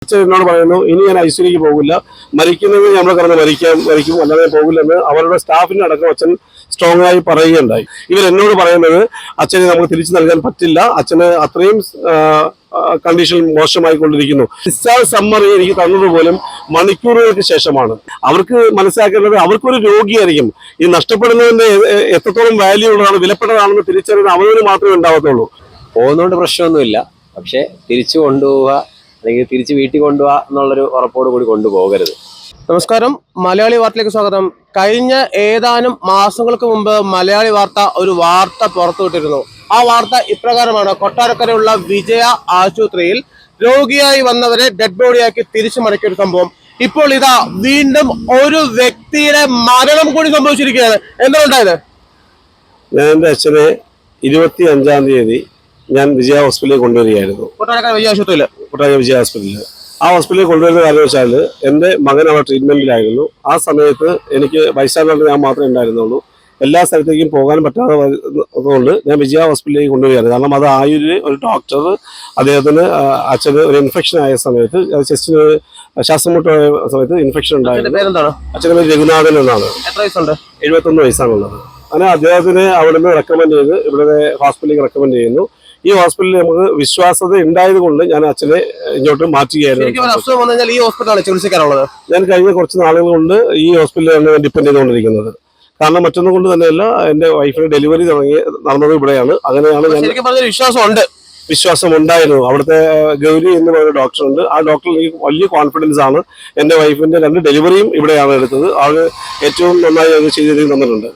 എന്നോട് പറയുന്നു ഇനി ഞാൻ ഐസിയിലേക്ക് പോകില്ല, മരിക്കുന്നത് നമ്മൾ കിടന്ന് മരിക്കും അല്ലാതെ പോകില്ലെന്ന് അവരുടെ സ്റ്റാഫിന് അടക്കം അച്ഛൻ സ്ട്രോങ് ആയി പറയുകയുണ്ടായി. ഇവരെന്നോട് പറയുന്നത് അച്ഛനെ നമുക്ക് തിരിച്ചു നൽകാൻ പറ്റില്ല, അച്ഛന് അത്രയും കണ്ടീഷൻ മോശമായിക്കൊണ്ടിരിക്കുന്നു. ഡിസ്ചാർജ് സമ്മറി എനിക്ക് തന്നത് പോലും മണിക്കൂറുകൾക്ക് ശേഷമാണ്. അവർക്ക് മനസ്സിലാക്കേണ്ടത് അവർക്കൊരു രോഗിയായിരിക്കും, ഈ നഷ്ടപ്പെടുന്നതിന്റെ എത്രത്തോളം വാല്യൂ ഉള്ളതാണ്, വിലപ്പെട്ടതാണെന്ന് തിരിച്ചറിയുന്ന അവന് മാത്രമേ ഉണ്ടാവത്തുള്ളൂ. പോകുന്നതുകൊണ്ട് പ്രശ്നമൊന്നുമില്ല, പക്ഷെ തിരിച്ചു കൊണ്ടുപോവുക അല്ലെങ്കിൽ തിരിച്ച് വീട്ടിൽ കൊണ്ടുപോവുക എന്നുള്ളൊരു ഉറപ്പോട് കൂടി കൊണ്ടുപോകരുത്. നമസ്കാരം, മലയാളി വാർത്തയിലേക്ക് സ്വാഗതം. കഴിഞ്ഞ ഏതാനും മാസങ്ങൾക്ക് മുമ്പ് മലയാളി വാർത്ത ഒരു വാർത്ത പുറത്തുവിട്ടിരുന്നു. ആ വാർത്ത ഇപ്രകാരമാണ്: കൊട്ടാരക്കരയുള്ള വിജയ ആശുപത്രിയിൽ രോഗിയായി വന്നവരെ ഡെഡ് ബോഡിയാക്കി തിരിച്ചു മടക്കിയ ഒരു സംഭവം. ഇപ്പോൾ ഇതാ വീണ്ടും ഒരു വ്യക്തിയുടെ മരണം കൂടി സംഭവിച്ചിരിക്കുകയാണ്. എന്തുകൊണ്ടായത്? ഞാൻ എൻ്റെ അച്ഛനെ 25-ാം തീയതി ഞാൻ വിജയ ഹോസ്പിറ്റലിൽ കൊണ്ടുവരികയായിരുന്നു. കൊട്ടാരക്കര വിജയ ആശുപത്രിയിൽ വിജയ ഹോസ്പിറ്റലിൽ. ആ ഹോസ്പിറ്റലിൽ കൊണ്ടുവരുന്ന കാര്യം വെച്ചാൽ എൻ്റെ മകൻ അവിടെ ട്രീറ്റ്മെന്റിലായിരുന്നു. ആ സമയത്ത് എനിക്ക് വയസ്സായിട്ട് ഞാൻ മാത്രമേ ഉണ്ടായിരുന്നുള്ളൂ. എല്ലാ സ്ഥലത്തേക്കും പോകാൻ പറ്റാതെ കൊണ്ട് ഞാൻ വിജയ ഹോസ്പിറ്റലിലേക്ക് കൊണ്ടുവരികയാണ്. കാരണം അത് ആയൂരിൽ ഒരു ഡോക്ടർ അദ്ദേഹത്തിന് അച്ഛന് ഒരു ഇൻഫെക്ഷൻ ആയ സമയത്ത്, ചെസ്റ്റിന് ശ്വാസം മുട്ടായ സമയത്ത് ഇൻഫെക്ഷൻ ഉണ്ടായിരുന്നു. അച്ഛൻ്റെ പേര് രഘുനാഥൻ എന്നാണ്. 71 വയസ്സാണുള്ളത്. അങ്ങനെ അദ്ദേഹത്തിന് അവിടുന്ന് റെക്കമെൻഡ് ചെയ്ത് ഇവിടെ ഹോസ്പിറ്റലിലേക്ക് റെക്കമെൻഡ് ചെയ്യുന്നു. ഈ ഹോസ്പിറ്റലിൽ നമുക്ക് വിശ്വാസത ഉണ്ടായത് കൊണ്ട് ഞാൻ അച്ഛനെ ഇങ്ങോട്ട് മാറ്റുകയായിരുന്നു. ഞാൻ കഴിഞ്ഞ കുറച്ച് നാളുകൾ കൊണ്ട് ഈ ഹോസ്പിറ്റലിലാണ് ഡിപ്പെൻഡ് ചെയ്തുകൊണ്ടിരിക്കുന്നത്. കാരണം മറ്റൊന്നും കൊണ്ട് തന്നെയല്ല, എന്റെ വൈഫിന് ഡെലിവറി നടന്നത് ഇവിടെയാണ്. അങ്ങനെയാണ് വിശ്വാസം ഉണ്ടായിരുന്നു. അവിടുത്തെ ഗൗരി എന്ന് പറയുന്ന ഡോക്ടറുണ്ട്. ആ ഡോക്ടറിൽ എനിക്ക് വലിയ കോൺഫിഡൻസ് ആണ്. എന്റെ വൈഫിന്റെ 2 ഡെലിവറിയും ഇവിടെയാണ് എടുത്തത്. ആള് ഏറ്റവും നന്നായി അത് ചെയ്ത് തന്നിട്ടുണ്ട്.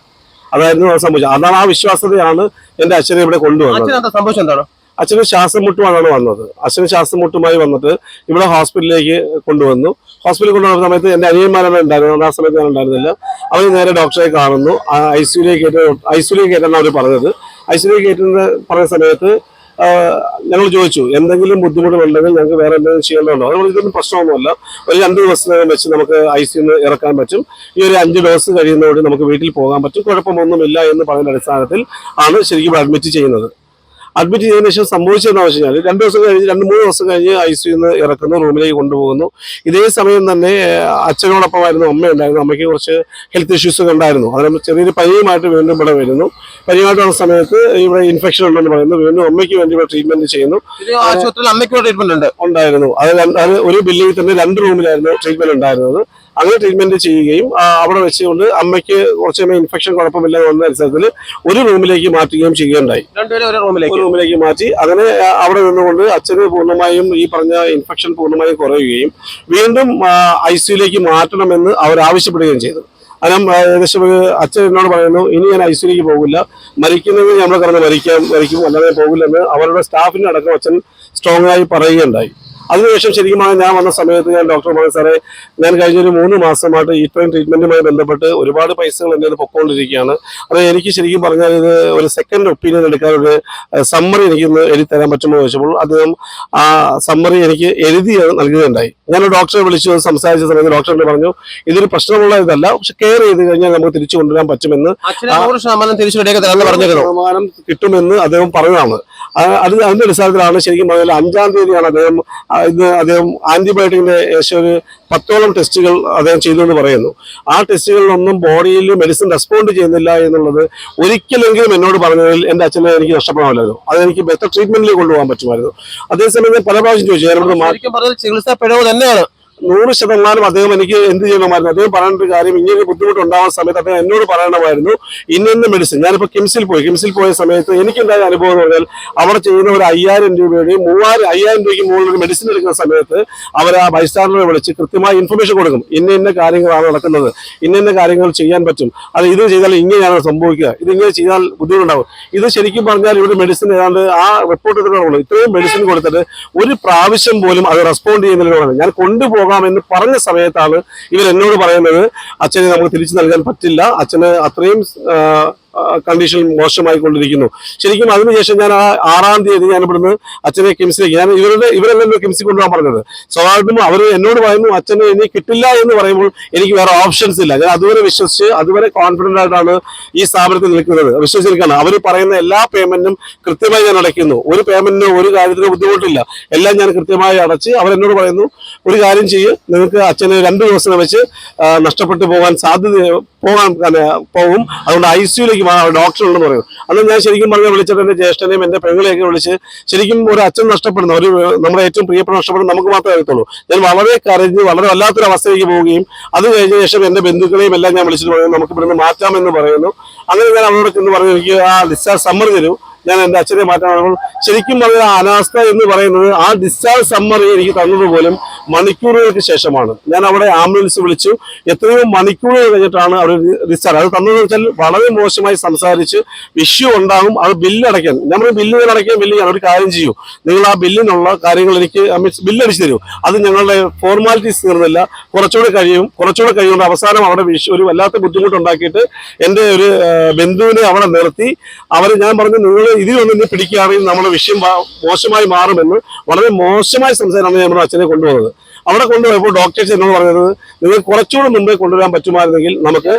അതായിരുന്നു സംഭവിച്ചത്. അതാണ്, ആ വിശ്വാസതയാണ് എന്റെ അച്ഛനെ ഇവിടെ കൊണ്ടുവന്നത്. സംഭവിച്ചത് എന്താണ്? അച്ഛന് ശ്വാസം മുട്ടുമാണ് വന്നത്. അച്ഛന് ശ്വാസം മുട്ടുമായി വന്നിട്ട് ഇവിടെ ഹോസ്പിറ്റലിലേക്ക് കൊണ്ടുവന്നു. ഹോസ്പിറ്റലിൽ കൊണ്ടുവന്ന സമയത്ത് എന്റെ അനിയന്മാരാണ് ഉണ്ടായിരുന്നത്. ആ സമയത്ത് ഞാൻ ഉണ്ടായിരുന്നില്ല. അവർ നേരെ ഡോക്ടറെ കാണുന്നു. ഐസിയുലേക്ക് കയറ്റാനാണ് അവർ പറഞ്ഞത്. ഐസിയുലേക്ക് കയറ്റുന്ന പറഞ്ഞ സമയത്ത് ഞങ്ങൾ ചോദിച്ചു, എന്തെങ്കിലും ബുദ്ധിമുട്ടുകളുണ്ടെങ്കിൽ ഞങ്ങൾക്ക് വേറെ എന്തെങ്കിലും ചെയ്യേണ്ടതുണ്ടോ? അതുകൊണ്ട് ഇതൊന്നും പ്രശ്നമൊന്നുമല്ല, ഒരു 2 ദിവസത്തിനകം വെച്ച് നമുക്ക് ഐസിയുന്ന് ഇറക്കാൻ പറ്റും. ഈ ഒരു 5 ഡോസ് കഴിയുന്നതോടെ നമുക്ക് വീട്ടിൽ പോകാൻ പറ്റും, കുഴപ്പമൊന്നുമില്ല എന്ന് പറയുന്ന അടിസ്ഥാനത്തിൽ ആണ് ശരിക്കും അഡ്മിറ്റ് ചെയ്യുന്നത്. അഡ്മിറ്റ് ചെയ്തതിനു ശേഷം സംഭവിച്ചതെന്ന് വെച്ച് കഴിഞ്ഞാൽ 2 ദിവസം കഴിഞ്ഞ് 2-3 ദിവസം കഴിഞ്ഞ് ഐസിയുന്ന് ഇറക്കുന്നു, റൂമിലേക്ക് കൊണ്ടുപോകുന്നു. ഇതേ സമയം തന്നെ അച്ഛനോടൊപ്പമായിരുന്നു അമ്മ ഉണ്ടായിരുന്നു. അമ്മയ്ക്ക് കുറച്ച് ഹെൽത്ത് ഇഷ്യൂസ് ഒക്കെ ഉണ്ടായിരുന്നു. അതിന് ചെറിയൊരു പനിയുമായിട്ട് വീണ്ടും ഇവിടെ വരുന്നു. പനിയുമായിട്ട് വന്ന സമയത്ത് ഇവിടെ ഇൻഫെക്ഷൻ ഉണ്ടെന്ന് പറയുന്നു. വീണ്ടും അമ്മയ്ക്ക് വേണ്ടി ഇവിടെ ട്രീറ്റ്മെന്റ് ചെയ്യുന്നു. ആശുപത്രിയിൽ അമ്മയ്ക്ക് ട്രീറ്റ്മെന്റ് ഉണ്ടായിരുന്നു. അത് ഒരു ബിൽഡിംഗിൽ തന്നെ 2 റൂമിലായിരുന്നു ട്രീറ്റ്മെന്റ് ഉണ്ടായിരുന്നത്. അങ്ങനെ ട്രീറ്റ്മെന്റ് ചെയ്യുകയും അവിടെ വെച്ചുകൊണ്ട് അമ്മയ്ക്ക് കുറച്ച് ഇൻഫെക്ഷൻ കുഴപ്പമില്ല എന്ന അടിസ്ഥാനത്തിൽ ഒരു റൂമിലേക്ക് മാറ്റുകയും ചെയ്യുകയുണ്ടായി. ഒരു റൂമിലേക്ക് മാറ്റി അങ്ങനെ അവിടെ നിന്നുകൊണ്ട് അച്ഛന് പൂർണ്ണമായും ഈ പറഞ്ഞ ഇൻഫെക്ഷൻ പൂർണ്ണമായും കുറയുകയും വീണ്ടും ഐസിയുലേക്ക് മാറ്റണമെന്ന് അവർ ആവശ്യപ്പെടുകയും ചെയ്തു. കാരണം ഏകദേശം അച്ഛൻ എന്നോട് പറയുന്നു ഇനി ഞാൻ ഐസിയിലേക്ക് പോകില്ല, മരിക്കുന്നത് നമ്മൾ കിടന്ന് മരിക്കും അല്ലാതെ പോകില്ലെന്ന് അവരുടെ സ്റ്റാഫിന് അടക്കം അച്ഛൻ സ്ട്രോങ് ആയി പറയുകയുണ്ടായി. അതിനുശേഷം ശരിക്കും ഞാൻ വന്ന സമയത്ത് ഞാൻ ഡോക്ടർ പറഞ്ഞു, സാറേ ഞാൻ കഴിഞ്ഞൊരു 3 മാസമായിട്ട് ഈ ട്രീറ്റ്മെന്റുമായി ബന്ധപ്പെട്ട് ഒരുപാട് പൈസകൾ എൻ്റെ പൊക്കോണ്ടിരിക്കുകയാണ്. അത് എനിക്ക് ശരിക്കും പറഞ്ഞാൽ ഇത് ഒരു സെക്കൻഡ് ഒപ്പീനിയൻ എടുക്കാൻ ഒരു സമ്മറി എനിക്കൊന്ന് എഴുതി തരാൻ പറ്റുമോ ചോദിച്ചപ്പോൾ അദ്ദേഹം ആ സമ്മറി എനിക്ക് എഴുതി നൽകുകയുണ്ടായി. ഞാൻ ഡോക്ടറെ വിളിച്ചു സംസാരിച്ച സമയത്ത് ഡോക്ടർ പറഞ്ഞു ഇതൊരു പ്രശ്നമുള്ള ഇതല്ല, പക്ഷെ കെയർ ചെയ്ത് കഴിഞ്ഞാൽ നമുക്ക് തിരിച്ചു കൊണ്ടുവരാൻ പറ്റുമെന്ന്, 100% കിട്ടുമെന്ന് അദ്ദേഹം പറഞ്ഞതാണ്. അതിന്റെ അടിസ്ഥാനത്തിലാണ് ശരിക്കും പറഞ്ഞാൽ 5-ാം തീയതിയാണ് അദ്ദേഹം ആന്റിബയോട്ടിക്കിന്റെ ഏകദേശം ഒരു 10ഓളം ടെസ്റ്റുകൾ അദ്ദേഹം ചെയ്തുകൊണ്ട് പറയുന്നു. ആ ടെസ്റ്റുകളിലൊന്നും ബോഡിയിൽ മെഡിസിൻ റെസ്പോണ്ട് ചെയ്യുന്നില്ല എന്നുള്ളത് ഒരിക്കലെങ്കിലും എന്നോട് പറഞ്ഞതിൽ എന്റെ അച്ഛനെ എനിക്ക് നഷ്ടപ്പെടാമല്ലോ. അതെനിക്ക് ബെറ്റർ ട്രീറ്റ്മെന്റിലേക്ക് കൊണ്ടുപോകാൻ പറ്റുമായിരുന്നു. അതേസമയം ഞാൻ പല പ്രാവശ്യം ചോദിച്ചു, ചികിത്സാ പിഴവ് തന്നെയാണ് 100% അദ്ദേഹം എനിക്ക് എന്ത് ചെയ്യണമായിരുന്നു? അദ്ദേഹം പറയേണ്ട കാര്യം, ഇങ്ങനെ ബുദ്ധിമുട്ടുണ്ടാകുന്ന സമയത്ത് അദ്ദേഹം എന്നോട് പറയണമായിരുന്നു ഇന്ന മെഡിസിൻ. ഞാനിപ്പോൾ കിംസിൽ പോയ സമയത്ത് എനിക്കുണ്ടായ അനുഭവം എന്ന് പറഞ്ഞാൽ അവിടെ ചെയ്യുന്ന ഒരു 5000 രൂപയുടെയും 5000 രൂപയ്ക്ക് മുകളിൽ മെഡിസിൻ എടുക്കുന്ന സമയത്ത് അവർ ആ ബൈസ്റ്റാൻഡറെ വിളിച്ച് കൃത്യമായ ഇൻഫർമേഷൻ കൊടുക്കും. ഇന്ന കാര്യങ്ങളാണ് നടക്കുന്നത്, ഇന്ന കാര്യങ്ങൾ ചെയ്യാൻ പറ്റും, അത് ഇത് ചെയ്താൽ ഇങ്ങനെയാണ് സംഭവിക്കുക, ഇതിങ്ങനെ ചെയ്താൽ ബുദ്ധിമുട്ടുണ്ടാകും. ഇത് ശരിക്കും പറഞ്ഞാൽ ഇവിടെ മെഡിസിൻ ഏതാണ്ട് ആ റിപ്പോർട്ട് എടുക്കണമുള്ളൂ. ഇത്രയും മെഡിസിൻ കൊടുത്തിട്ട് ഒരു പ്രാവശ്യം പോലും അത് റെസ്പോണ്ട് ചെയ്യുന്നതിലൂടെ ഞാൻ കൊണ്ടുപോകാം എന്ന് പറഞ്ഞ സമയത്താണ് ഇവർ എന്നോട് പറയുന്നത് അച്ഛനെ നമുക്ക് തിരിച്ചു നൽകാൻ പറ്റില്ല, അച്ഛന് അത്രയും കണ്ടീഷൻ മോശമായിക്കൊണ്ടിരിക്കുന്നു. ശരിക്കും അതിനുശേഷം ഞാൻ ആ 6-ാം തീയതി ഞാൻ ഇവിടുന്ന് അച്ഛനെ കിംസിലേക്ക്, ഞാൻ ഇവരെല്ലാം കിംസിൽ കൊണ്ടുപോകാൻ പറഞ്ഞത്. സ്വാഭാവികമായിട്ടും അവർ എന്നോട് പറയുന്നു അച്ഛന് ഇനി കിട്ടില്ല എന്ന് പറയുമ്പോൾ എനിക്ക് വേറെ ഓപ്ഷൻസ് ഇല്ല. ഞാൻ അതുവരെ വിശ്വസിച്ച് അതുവരെ കോൺഫിഡന്റ് ആയിട്ടാണ് ഈ സ്ഥാപനത്തിൽ നിൽക്കുന്നത്, വിശ്വസിച്ചിരിക്കുകയാണ്. അവർ പറയുന്ന എല്ലാ പേയ്മെന്റും കൃത്യമായി ഞാൻ അടയ്ക്കുന്നു. ഒരു പേയ്മെന്റിന് ഒരു കാര്യത്തിന് ബുദ്ധിമുട്ടില്ല, എല്ലാം ഞാൻ കൃത്യമായി അടച്ച്. അവരെന്നോട് പറയുന്നു ഒരു കാര്യം ചെയ്യ്, നിങ്ങൾക്ക് അച്ഛന് 2 ദിവസം വെച്ച് നഷ്ടപ്പെട്ടു പോകും, അതുകൊണ്ട് ICUലേക്ക് ഡോക്ടർ ഉണ്ടെന്ന് പറയും. അന്ന് ഞാൻ ശരിക്കും പറഞ്ഞാൽ വിളിച്ചിട്ട് എന്റെ ജ്യേഷ്ഠനെയും എന്റെ പെങ്ങളെയൊക്കെ വിളിച്ച്, ശരിക്കും ഒരു അച്ഛൻ നഷ്ടപ്പെടുന്ന നമ്മുടെ ഏറ്റവും പ്രിയപ്പെട്ട നഷ്ടപ്പെടുന്ന നമുക്ക് മാത്രമേ അറിയത്തുള്ളൂ. ഞാൻ വളരെ കരഞ്ഞ് വളരെ വല്ലാത്തൊരു അവസ്ഥയിലേക്ക് പോവുകയും അത് കഴിഞ്ഞ ശേഷം എന്റെ ബന്ധുക്കളെയും എല്ലാം ഞാൻ വിളിച്ചിട്ട് പറയുന്നു നമുക്ക് ഇവിടുന്ന് മാറ്റാമെന്ന് പറയുന്നു. അങ്ങനെ ഞാൻ അവരോടൊക്കെ എന്ന് പറഞ്ഞു എനിക്ക് ആ ഡിസ്ചാർജ് സമ്മർ തരൂ, ഞാൻ എൻ്റെ അച്ഛനെ മാറ്റാൻ. ശരിക്കും പറഞ്ഞ അനാസ്ഥ എന്ന് പറയുന്നത് ആ ഡിസ്ചാർജ് സമ്മറി എനിക്ക് തന്നത് പോലും മണിക്കൂറുകൾക്ക് ശേഷമാണ്. ഞാൻ അവിടെ ആംബുലൻസ് വിളിച്ചു, എത്രയോ മണിക്കൂറുകൾ കഴിഞ്ഞിട്ടാണ് അവർ ഡിസ്ചാർജ്. അത് തന്നതെന്ന് വെച്ചാൽ വളരെ മോശമായി സംസാരിച്ച് ഇഷ്യൂ ഉണ്ടാകും, അത് ബില്ലടയ്ക്കാൻ. നമ്മൾ ബില്ലുകൾ അടയ്ക്കാൻ ബില്ല് ഒരു കാര്യം ചെയ്യൂ, നിങ്ങൾ ആ ബില്ലിനുള്ള കാര്യങ്ങൾ എനിക്ക് ബില്ലടിച്ച് തരൂ. അത് ഞങ്ങളുടെ ഫോർമാലിറ്റീസ് തീർന്നില്ല, കുറച്ചുകൂടെ കഴിയുകൊണ്ട് അവസാനം അവിടെ ഒരു വല്ലാത്ത ബുദ്ധിമുട്ടുണ്ടാക്കിയിട്ട് എൻ്റെ ഒരു ബന്ധുവിനെ അവിടെ നിർത്തി. ഞാൻ പറഞ്ഞു നിങ്ങൾ ഇതിലൊന്നും ഇനി പിടിക്കുകയാണെങ്കിൽ നമ്മുടെ വിഷയം മോശമായി മാറുമെന്ന് വളരെ മോശമായ സംസാരമാണ് ഞാൻ നമ്മുടെ അച്ഛനെ കൊണ്ടുപോകുന്നത്. അവിടെ കൊണ്ടുപോയപ്പോൾ ഡോക്ടേഴ്സ് എന്നോട് പറഞ്ഞത് നിങ്ങൾ കുറച്ചുകൂടെ മുമ്പേ കൊണ്ടുവരാൻ പറ്റുമായിരുന്നെങ്കിൽ നമുക്ക്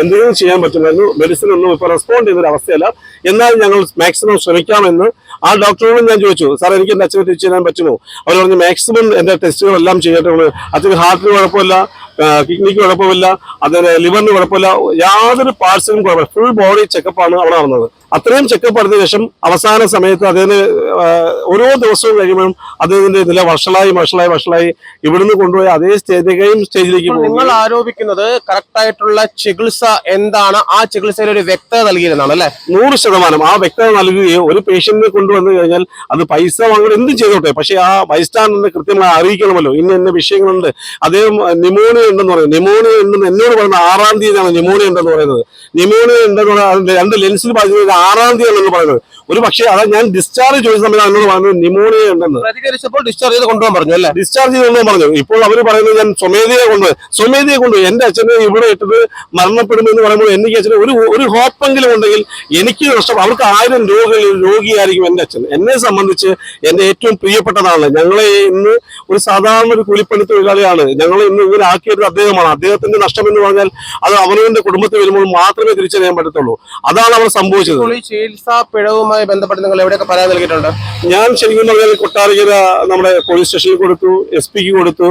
എന്തെങ്കിലും ചെയ്യാൻ പറ്റുമായിരുന്നു. മെഡിസിൻ ഒന്നും ഇപ്പോൾ റെസ്പോണ്ട് ചെയ്യുന്നൊരു അവസ്ഥയല്ല, എന്നാൽ ഞങ്ങൾ മാക്സിമം ശ്രമിക്കാമെന്ന് ആ ഡോക്ടറോടും ഞാൻ ചോദിച്ചു, സാർ എനിക്ക് എൻ്റെ അച്ഛനെ തിരിച്ചു തരാൻ പറ്റുമോ? അവർ പറഞ്ഞു മാക്സിമം എൻ്റെ ടെസ്റ്റുകളെല്ലാം ചെയ്തിട്ടുണ്ട്, അച്ഛന് ഹാർട്ടിന് കുഴപ്പമില്ല, കിഡ്നിക്ക് കുഴപ്പമില്ല, അതിന് ലിവറിന് കുഴപ്പമില്ല, യാതൊരു പാർട്സിനും കുഴപ്പമില്ല, ഫുൾ ബോഡി ചെക്കപ്പാണ് അവിടെ നടന്നത്. അത്രയും ചെക്കപ്പ് നടത്തിയ ശേഷം അവസാന സമയത്ത് അദ്ദേഹത്തിന് ഓരോ ദിവസവും കഴിയുമ്പോഴും അദ്ദേഹത്തിന്റെ നില വഷളായി ഇവിടുന്ന് കൊണ്ടുപോയി അതേ സ്റ്റേജിലേക്ക് പോകും. നിങ്ങൾ ആരോപിക്കുന്നത് കറക്റ്റ് ആയിട്ടുള്ള ചികിത്സ എന്താണ്, ആ ചികിത്സയിൽ ഒരു വ്യക്തത നൽകിയിരുന്നാണ് അല്ലെ? 100% ആ വ്യക്തത നൽകുകയോ ഒരു പേഷ്യന്റിനെ കൊണ്ടുവന്നു കഴിഞ്ഞാൽ അത് പൈസ വാങ്ങുന്നത് എന്തും ചെയ്തോട്ടെ, പക്ഷെ ആ ബൈസ്റ്റാൻഡറിനെ കൃത്യമായി അറിയിക്കണമല്ലോ, ഇന്ന വിഷയങ്ങളുണ്ട്, അദ്ദേഹം ന്യൂമോണിയ ഉണ്ടെന്ന് പറയുന്നത്. ന്യൂമോണിയ ഉണ്ടെന്ന് എന്നോട് പറയുന്നത് 6-ാം തീയതിയാണ് ന്യൂമോണിയ ഉണ്ടെന്ന് പറയുന്നത്. ന്യൂമോണിയ ഉണ്ടെന്ന് പറഞ്ഞാൽ 2 ലെൻസിൽ ബാധിക്കുന്നത് 6-ാം തീയതിയാണെന്ന് പറയുന്നത്. ഒരു പക്ഷേ അതാ ഞാൻ ഡിസ്ചാർജ് ചോദിച്ച സമയത്ത് എന്നോട് പറഞ്ഞത് ന്യൂമോണിയ ഉണ്ടെന്ന്. പ്രതികരിച്ചപ്പോൾ ഡിസ്ചാർജ് ചെയ്ത് കൊണ്ടുപോകാൻ പറഞ്ഞു അല്ലേ? ഡിസ്ചാർജ് ചെയ്ത് കൊണ്ടുപോകാൻ പറഞ്ഞു. ഇപ്പോൾ അവർ പറയുന്നത് ഞാൻ സ്വമേധയെ കൊണ്ടുപോയി എന്റെ അച്ഛനെ ഇവിടെ ഇട്ടത് മരണപ്പെടുമെന്ന് പറയുമ്പോൾ എനിക്ക് അച്ഛന് ഒരു ഹോപ്പെങ്കിലും ഉണ്ടെങ്കിൽ എനിക്ക് നഷ്ടം. അവർക്ക് 1000 രോഗിയായിരിക്കും എന്റെ അച്ഛൻ. എന്നെ സംബന്ധിച്ച് എന്റെ ഏറ്റവും പ്രിയപ്പെട്ടതാണ്. ഞങ്ങളെ ഇന്ന് ഒരു സാധാരണ ഒരു കൂലിപ്പണി തൊഴിലാളിയാണ്, ഞങ്ങളെ ഇന്ന് ഇങ്ങനെ ആക്കിയത് അദ്ദേഹമാണ്. അദ്ദേഹത്തിന്റെ നഷ്ടം എന്ന് പറഞ്ഞാൽ അത് അവനവന്റെ കുടുംബത്തിൽ വരുമ്പോൾ മാത്രമേ തിരിച്ചറിയാൻ പറ്റത്തുള്ളൂ. അതാണ് അവിടെ സംഭവിച്ചത്. ചികിത്സാ പിഴവുമായി ബന്ധപ്പെട്ട് നിങ്ങൾ എവിടെയൊക്കെ പരാതി നൽകിയിട്ടുണ്ട്? ഞാൻ ശരിക്കും പറഞ്ഞാൽ കൊട്ടാരക്കര നമ്മുടെ പോലീസ് സ്റ്റേഷനിൽ കൊടുത്തു, SP-ക്ക് കൊടുത്തു,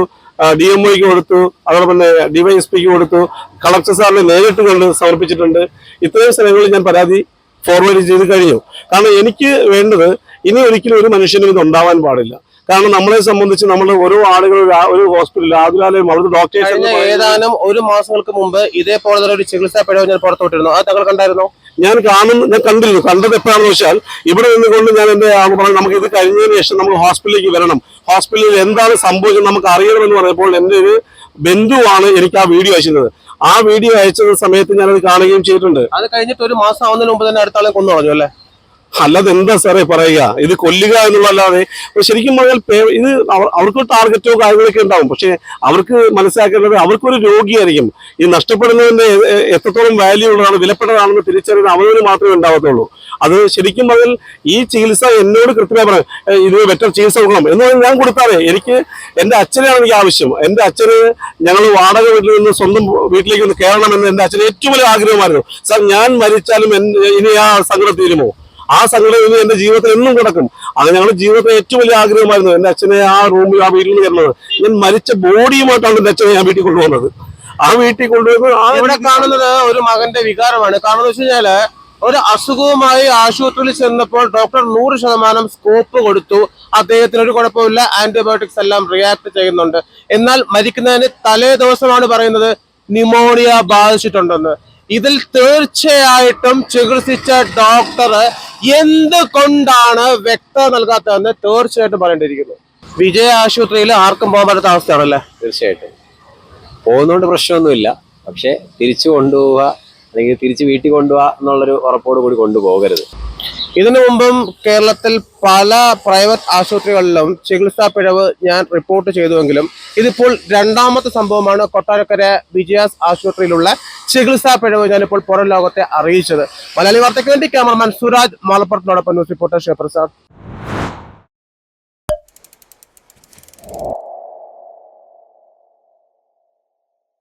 DMO-ക്ക് കൊടുത്തു, അതോടൊപ്പം തന്നെ DYSP-ക്ക് കൊടുത്തു, കളക്ടർ സാറിനെ നേരിട്ട് കൊണ്ട് സമർപ്പിച്ചിട്ടുണ്ട്. ഇത്രയും സ്ഥലങ്ങളിൽ ഞാൻ പരാതി ഫോർവേഡ് ചെയ്ത് കഴിഞ്ഞു. കാരണം എനിക്ക് വേണ്ടത് ഇനി ഒരിക്കലും ഒരു മനുഷ്യനും ഇത് ഉണ്ടാവാൻ പാടില്ല. കാരണം നമ്മളെ സംബന്ധിച്ച് നമ്മൾ ഓരോ ആളുകൾ ഒരു ഹോസ്പിറ്റലിൽ ആതുരാലയം അവിടുത്തെ ഡോക്ടേഴ്സ് ഏതാനും 1 മാസങ്ങൾക്ക് മുമ്പ് ഇതേപോലെ ഒരു ചികിത്സാ പിഴവ് ഞാൻ പുറത്തുവിട്ടിരുന്നു, അത് താങ്കൾ കണ്ടായിരുന്നോ? ഞാൻ കണ്ടിരുന്നു. കണ്ടത് എപ്പോഴാണെന്ന് വെച്ചാൽ ഇവിടെ നിന്നുകൊണ്ട് ഞാൻ എന്റെ പറഞ്ഞു നമുക്ക് ഇത് കഴിഞ്ഞതിന് ശേഷം നമുക്ക് ഹോസ്പിറ്റലിലേക്ക് വരണം, ഹോസ്പിറ്റലിൽ എന്താണ് സംഭവിച്ചത് നമുക്ക് അറിയണമെന്ന് പറഞ്ഞപ്പോൾ എൻ്റെ ഒരു ബന്ധുവാണ് എനിക്ക് ആ വീഡിയോ അയച്ചത്. ആ വീഡിയോ അയച്ച സമയത്ത് ഞാനത് കാണുകയും ചെയ്തിട്ടുണ്ട്. അത് കഴിഞ്ഞിട്ട് 1 മാസം ആവുന്നതിന് മുമ്പ് തന്നെ അടുത്ത ആളെ കൊന്നു കളഞ്ഞു അല്ലേ? അല്ലാതെ എന്താ സാറേ പറയുക, ഇത് കൊല്ലുക എന്നുള്ളതല്ലാതെ. ശരിക്കും പറഞ്ഞാൽ ഇത് അവർക്ക് ടാർഗറ്റോ കാര്യങ്ങളൊക്കെ ഉണ്ടാവും, പക്ഷെ അവർക്ക് മനസ്സിലാക്കേണ്ടത് അവർക്കൊരു രോഗിയായിരിക്കും. ഈ നഷ്ടപ്പെടുന്നതിന്റെ എത്രത്തോളം വാല്യൂ ഉള്ളതാണ്, വിലപ്പെട്ടതാണെന്ന് തിരിച്ചറിയുന്ന അവനവന് മാത്രമേ ഉണ്ടാവത്തുള്ളൂ. അത് ശരിക്കും പറഞ്ഞാൽ ഈ ചികിത്സ എന്നോട് കൃത്യമായി പറയാം, ഇത് ബെറ്റർ ചികിത്സ കൊടുക്കണം എന്ന് പറഞ്ഞാൽ ഞാൻ കൊടുത്താലേ എനിക്ക് എൻ്റെ അച്ഛനെയാണ് എനിക്ക് ആവശ്യം. എൻ്റെ അച്ഛന് ഞങ്ങൾ വാടക വീട്ടിൽ നിന്ന് സ്വന്തം വീട്ടിലേക്ക് ഒന്ന് കയറണമെന്ന് എൻ്റെ അച്ഛന് ഏറ്റവും വലിയ ആഗ്രഹമായിരുന്നു. സാർ ഞാൻ മരിച്ചാലും ഇനി ആ സങ്കടം തീരുമോ? ആ സങ്കടം ഇനി എന്റെ ജീവിതത്തിൽ എന്നും കിടക്കും. അത് ഞങ്ങളുടെ ജീവിതത്തിൽ ഏറ്റവും വലിയ ആഗ്രഹമായിരുന്നു എന്റെ അച്ഛനെ ആ റൂമിൽ ആ വീട്ടിൽ കയറുന്നത്. ഞാൻ മരിച്ച ബോഡിയുമായിട്ടാണ് എന്റെ അച്ഛനെ ഞാൻ വീട്ടിൽ കൊണ്ടുപോകുന്നത്. ആ വീട്ടിൽ കൊണ്ടുപോകുന്നത് ഇവിടെ കാണുന്നത് ഒരു മകന്റെ വികാരമാണ്. കാരണം എന്ന് വെച്ച് കഴിഞ്ഞാല് ഒരു അസുഖവുമായി ആശുപത്രിയിൽ ചെന്നപ്പോൾ ഡോക്ടർ 100% സ്കോപ്പ് കൊടുത്തു, അദ്ദേഹത്തിന് ഒരു കുഴപ്പമില്ല, ആന്റിബയോട്ടിക്സ് എല്ലാം റിയാക്ട് ചെയ്യുന്നുണ്ട്. എന്നാൽ മരിക്കുന്നതിന് തലേ ദിവസമാണ് പറയുന്നത് ന്യൂമോണിയ ബാധിച്ചിട്ടുണ്ടെന്ന്. ഇതിൽ തീർച്ചയായിട്ടും ചികിത്സിച്ച ഡോക്ടർ എന്തുകൊണ്ടാണ് വ്യക്തത നൽകാത്തതെന്ന് തീർച്ചയായിട്ടും പറയേണ്ടിയിരിക്കുന്നു. വിജയ ആശുപത്രിയിൽ ആർക്കും പോകാൻ പറ്റാത്ത അവസ്ഥയാണല്ലേ? തീർച്ചയായിട്ടും പോകുന്നതുകൊണ്ട് പ്രശ്നമൊന്നുമില്ല, പക്ഷെ തിരിച്ചു കൊണ്ടുപോവുക അല്ലെങ്കിൽ തിരിച്ച് വീട്ടിൽ കൊണ്ടുപോവുക എന്നുള്ളൊരു ഉറപ്പോട് കൂടി കൊണ്ടുപോകരുത്. ഇതിനു മുമ്പും കേരളത്തിൽ പല പ്രൈവറ്റ് ആശുപത്രികളിലും ചികിത്സാ പിഴവ് ഞാൻ റിപ്പോർട്ട് ചെയ്തുവെങ്കിലും ഇതിപ്പോൾ രണ്ടാമത്തെ സംഭവമാണ് കൊട്ടാരക്കര വിജയാസ് ആശുപത്രിയിലുള്ള ചികിത്സാ പിഴവ് ഞാനിപ്പോൾ പുറം ലോകത്തെ അറിയിച്ചത്. മലയാളി വാർത്തയ്ക്ക് വേണ്ടി ക്യാമറമാൻ സുരാജ് മാലപ്പുറത്തിനോടൊപ്പം ന്യൂസ് റിപ്പോർട്ടർ ശിവപ്രസാദ്.